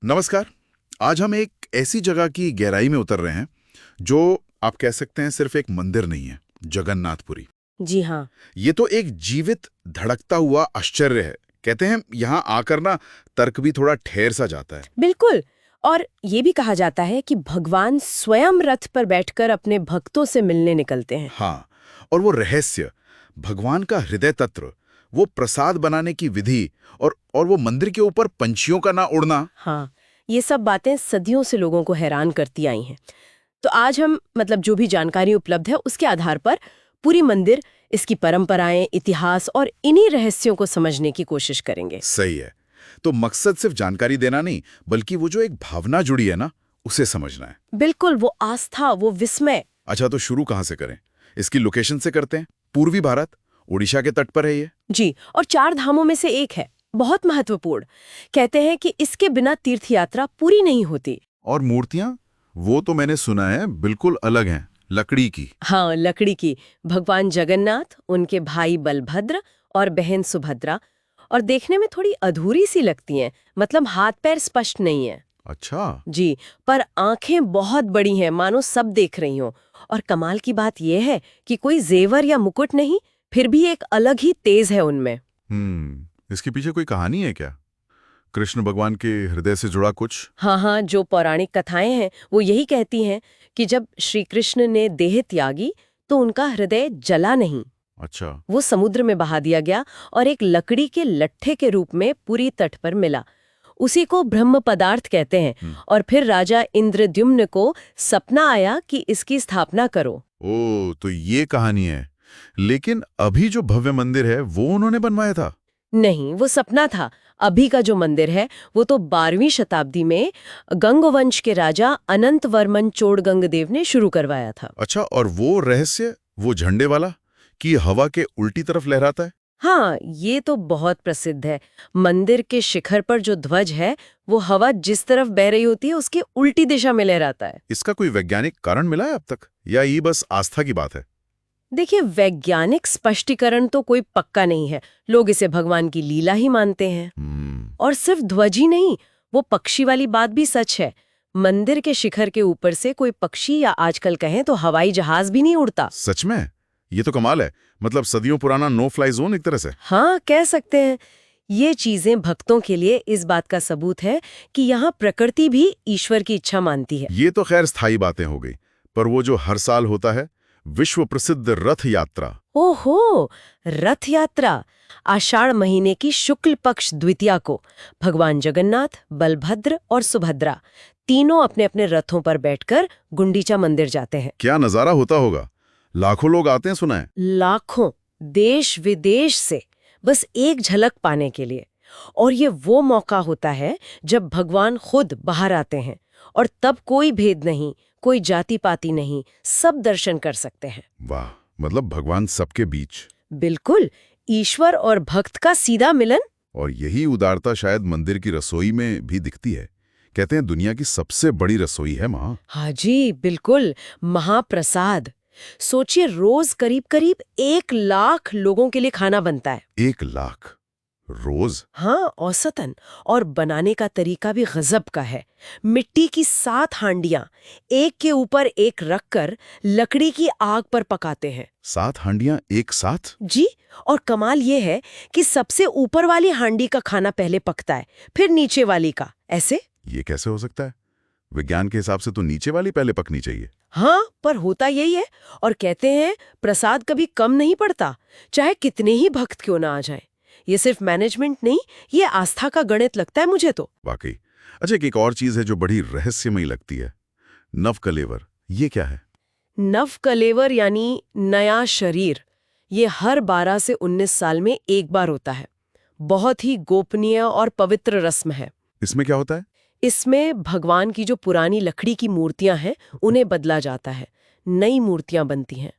नमस्कार। आज हम एक ऐसी जगह की गहराई में उतर रहे हैं जो आप कह सकते हैं सिर्फ एक मंदिर नहीं है, जगन्नाथपुरी। जी हाँ। ये तो एक जीवित धड़कता हुआ आश्चर्य है। कहते हैं यहाँ आकर ना तर्क भी थोड़ा ठहर सा जाता है। बिल्कुल। और ये भी कहा जाता है कि भगवान स्वयं रथ पर बैठकर अपने भक्तों से मिलने निकलते हैं। हाँ, और वो रहस्य, भगवान का हृदय तत्व, वो प्रसाद बनाने की विधि और वो मंदिर के ऊपर पंछियों का ना उड़ना। हाँ, ये सब बातें सदियों से लोगों को हैरान करती आई हैं। तो आज हम जो भी जानकारी उपलब्ध है उसके आधार पर पूरी मंदिर, इसकी परंपराएं, इतिहास और इन्हीं रहस्यों को समझने की कोशिश करेंगे। सही है। तो मकसद सिर्फ जानकारी देना नहीं, बल्कि वो जो एक भावना जुड़ी है ना, उसे समझना है। बिल्कुल, वो आस्था, वो विस्मय। अच्छा, तो शुरू कहाँ से करें? इसकी लोकेशन से करते हैं। पूर्वी भारत, उड़ीसा के तट पर है ये। जी, और 4 धामों में से एक है, बहुत महत्वपूर्ण। कहते हैं कि इसके बिना तीर्थ यात्रा पूरी नहीं होती। और मूर्तियां, वो तो मैंने सुना है बिल्कुल अलग हैं, लकड़ी की। हाँ, लकड़ी की। भगवान जगन्नाथ, उनके भाई बलभद्र और बहन सुभद्रा, और देखने में थोड़ी अधूरी सी लगती हैं, हाथ पैर स्पष्ट नहीं है। अच्छा। जी, पर आंखें बहुत बड़ी हैं, मानो सब देख रही हों। और कमाल की बात यह है कि कोई जेवर या मुकुट नहीं, फिर भी एक अलग ही तेज है उनमें। इसके पीछे कोई कहानी है क्या? कृष्ण भगवान के हृदय से जुड़ा कुछ? हाँ हाँ, जो पौराणिक कथाएं हैं वो यही कहती हैं कि जब श्री कृष्ण ने देह त्यागी तो उनका हृदय जला नहीं। अच्छा। वो समुद्र में बहा दिया गया और एक लकड़ी के लट्ठे के रूप में पूरी तट पर मिला। उसी को ब्रह्म पदार्थ कहते हैं। और फिर राजा इंद्रद्युम्न को सपना आया कि इसकी स्थापना करो। ओ, तो ये कहानी है। लेकिन अभी जो भव्य मंदिर है वो उन्होंने बनवाया था? नहीं, वो सपना था। अभी का जो मंदिर है वो तो 12वीं शताब्दी में गंगवंश के राजा अनंत वर्मन चोड़गंगदेव ने शुरू करवाया था। अच्छा, और वो रहस्य, वो झंडे वाला कि हवा के उल्टी तरफ लहराता है? हाँ, ये तो बहुत प्रसिद्ध है। मंदिर के शिखर पर जो ध्वज है वो हवा जिस तरफ बह रही होती है उसके उल्टी दिशा में लहराता है। इसका कोई वैज्ञानिक कारण मिला है अब तक, या ये बस आस्था की बात है? देखिए, वैज्ञानिक स्पष्टीकरण तो कोई पक्का नहीं है। लोग इसे भगवान की लीला ही मानते हैं। और सिर्फ ध्वज ही नहीं, वो पक्षी वाली बात भी सच है। मंदिर के शिखर के ऊपर से कोई पक्षी या आजकल कहें तो हवाई जहाज भी नहीं उड़ता। सच में? ये तो कमाल है। मतलब सदियों पुराना नो फ्लाई जोन एक तरह से। हाँ, कह सकते हैं। ये चीजें भक्तों के लिए इस बात का सबूत है कि यहाँ प्रकृति भी ईश्वर की इच्छा मानती है। ये तो खैर स्थायी बातें हो गई, पर वो जो हर साल होता है, विश्व प्रसिद्ध रथ यात्रा। ओहो, रथ यात्रा आषाढ़ महीने की शुक्ल पक्ष द्वितीया को भगवान जगन्नाथ, बलभद्र और सुभद्रा तीनों अपने अपने रथों पर बैठकर गुंडीचा मंदिर जाते हैं। क्या नजारा होता होगा! लाखों लोग आते हैं, सुना है। लाखों, देश विदेश से, बस एक झलक पाने के लिए। और ये वो मौका होता है जब भगवान खुद बाहर आते हैं, और तब कोई भेद नहीं, कोई जाति पाति नहीं, सब दर्शन कर सकते हैं। वाह, मतलब भगवान सबके बीच। बिल्कुल, ईश्वर और भक्त का सीधा मिलन। और यही उदारता शायद मंदिर की रसोई में भी दिखती है। कहते हैं दुनिया की सबसे बड़ी रसोई है माँ। हाँ जी, बिल्कुल, महाप्रसाद। सोचिए, रोज करीब करीब 1 लाख लोगों के लिए खाना बनता है। 1 लाख रोज? हाँ, औसतन। और बनाने का तरीका भी गजब का है। मिट्टी की 7 हांडियां एक के ऊपर एक रखकर लकड़ी की आग पर पकाते हैं। 7 हांडियां एक साथ? जी, और कमाल ये है कि सबसे ऊपर वाली हांडी का खाना पहले पकता है, फिर नीचे वाली का, ऐसे। ये कैसे हो सकता है? विज्ञान के हिसाब से तो नीचे वाली पहले पकनी चाहिए। हाँ, पर होता यही है। और कहते हैं प्रसाद कभी कम नहीं पड़ता, चाहे कितने ही भक्त क्यों ना आ जाए। ये सिर्फ मैनेजमेंट नहीं, ये आस्था का गणित लगता है मुझे तो। वाकई। अच्छा, एक और चीज है जो बड़ी रहस्यमयी लगती है, नवकलेवर। ये क्या है? नवकलेवर यानी नया शरीर। ये हर 12 से 19 साल में एक बार होता है। बहुत ही गोपनीय और पवित्र रस्म है। इसमें क्या होता है? इसमें भगवान की जो पुरानी लकड़ी की मूर्तियां हैं उन्हें बदला जाता है, नई मूर्तियां बनती हैं।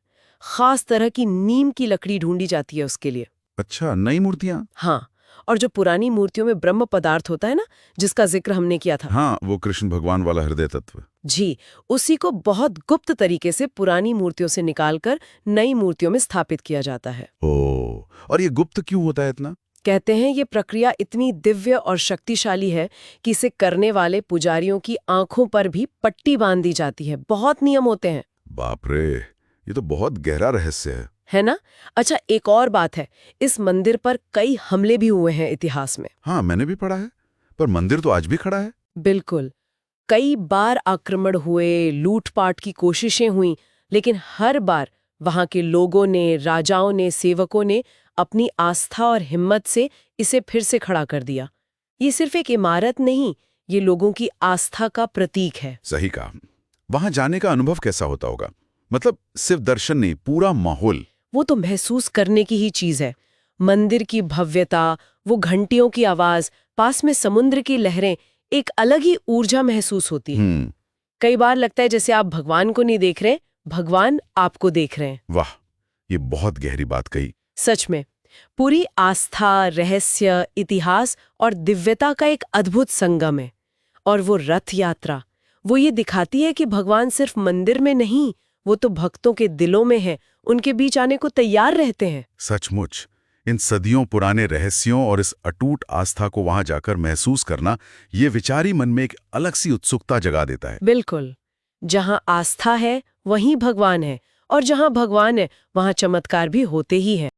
खास तरह की नीम की लकड़ी ढूंढी जाती है उसके लिए। अच्छा, नई मूर्तियां? हाँ, और जो पुरानी मूर्तियों में ब्रह्म पदार्थ होता है ना, जिसका जिक्र हमने किया था। हाँ, वो कृष्ण भगवान वाला हृदय तत्व। जी, उसी को बहुत गुप्त तरीके से पुरानी मूर्तियों से निकालकर नई मूर्तियों में स्थापित किया जाता है। ओ, और ये गुप्त क्यों होता है इतना? कहते हैं ये प्रक्रिया इतनी दिव्य और शक्तिशाली है कि इसे करने वाले पुजारियों की आंखों पर भी पट्टी बांध दी जाती है। बहुत नियम होते हैं। बाप रे, ये तो बहुत गहरा रहस्य है ना? अच्छा, एक और बात है, इस मंदिर पर कई हमले भी हुए हैं इतिहास में। हाँ, मैंने भी पढ़ा है, पर मंदिर तो आज भी खड़ा है। बिल्कुल। कई बार आक्रमण हुए, लूटपाट की कोशिशें हुई, लेकिन हर बार वहां के लोगों ने, राजाओं ने, सेवकों ने अपनी आस्था और हिम्मत से इसे फिर से खड़ा कर दिया। ये सिर्फ एक इमारत नहीं, ये लोगों की आस्था का प्रतीक है। सही कहा। वहां जाने का अनुभव कैसा होता होगा? मतलब सिर्फ दर्शन नहीं, पूरा माहौल। वो तो महसूस करने की ही चीज है। मंदिर की भव्यता, वो घंटियों की आवाज, पास में समुद्र की लहरें, एक अलग ही ऊर्जा महसूस होती है। कई बार लगता है जैसे आप भगवान को नहीं देख रहे, भगवान आपको देख रहे हैं। वाह, ये बहुत गहरी बात कही। सच में, पूरी आस्था, रहस्य, इतिहास और दिव्यता का एक अद्भुत संगम है। और वो रथ यात्रा, वो ये दिखाती है कि भगवान सिर्फ मंदिर में नहीं, वो तो भक्तों के दिलों में है, उनके बीच आने को तैयार रहते हैं। सचमुच, इन सदियों पुराने रहस्यों और इस अटूट आस्था को वहां जाकर महसूस करना, ये विचारी मन में एक अलग सी उत्सुकता जगा देता है। बिल्कुल। जहां आस्था है, वहीं भगवान है, और जहां भगवान है, वहां चमत्कार भी होते ही हैं।